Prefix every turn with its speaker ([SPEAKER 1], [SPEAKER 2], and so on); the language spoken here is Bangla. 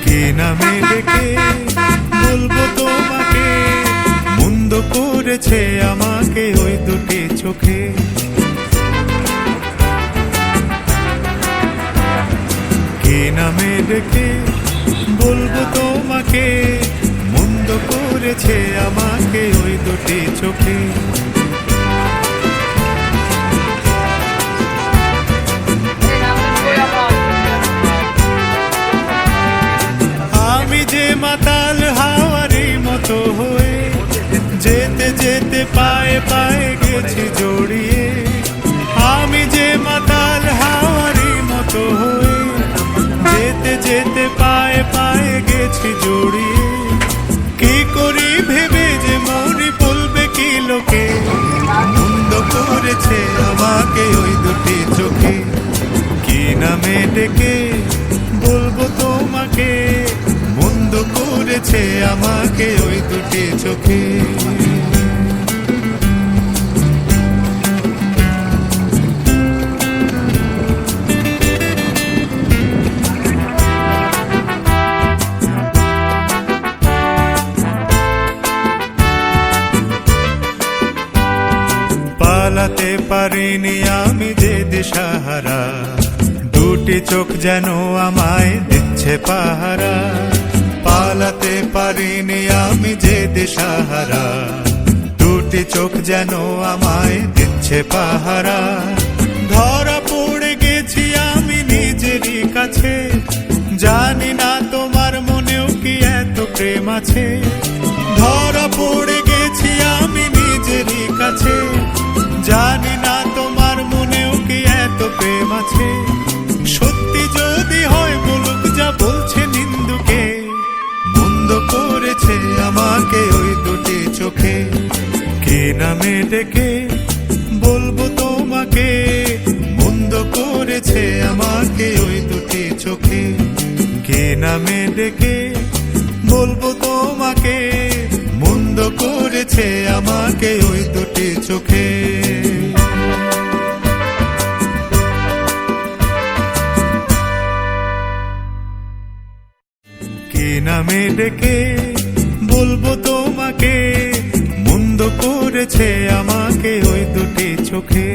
[SPEAKER 1] কি নামে ডেকে বলবো তোমাকে, মন্দ করেছে আমাকে ওই দুটি চোখে। কি নামে ডেকে বলবো তোমাকে, মন্দ করেছে আমাকে ওই দুটি চোখে। আমি যে মাতাল হাওয়ারি মতো হয়ে যেতে যেতে পায়ে পায়ে গেছি জড়িয়ে। আমি যে মাতাল হাওয়ারি মতো হয়ে যেতে যেতে পায়ে পায়ে গেছি জড়িয়ে। কি করি ভেবে যে মরি বলবে কি লোকে, মন্দ করেছে আমাকে ওই দুটি চোখে। কি নামে ডেকে বলবো তোমাকে, মন্দ করেছে আমাকে ওই দুটি চোখে। পালাতে পারিনি আমি যে দিশাহারা, দুটি চোখ যেন আমায় দিচ্ছে পাহারা। পালাতে পারিনি আমি যে দিশাহারা, দুটি চোখ যেন আমায় দিচ্ছে পাহারা। ধরা পড়ে গেছি আমি নিজেরই কাছে, জানি না তোমার মনেও কি এত প্রেম আছে। ধরা পড়ে গেছি আমি নিজেরই কাছে, জানি না তোমার মনেও কি এত প্রেম আছে। সত্যি যদি হয় বলুক যা বলছে নিন্দুকে, মন্দ করেছে আমাকে ওই দুটি চোখে। কি নামে ডেকে বলবো তোমাকে, মন্দ করেছে আমাকে ওই দুটি চোখে। কি নামে ডেকে বলবো তোমাকে, মন্দ করেছে আমাকে ওই দুটি চোখে। কি নামে ডেকে বলবো তোমাকে, মন্দ করেছে আমাকে ওই দুটি চোখে।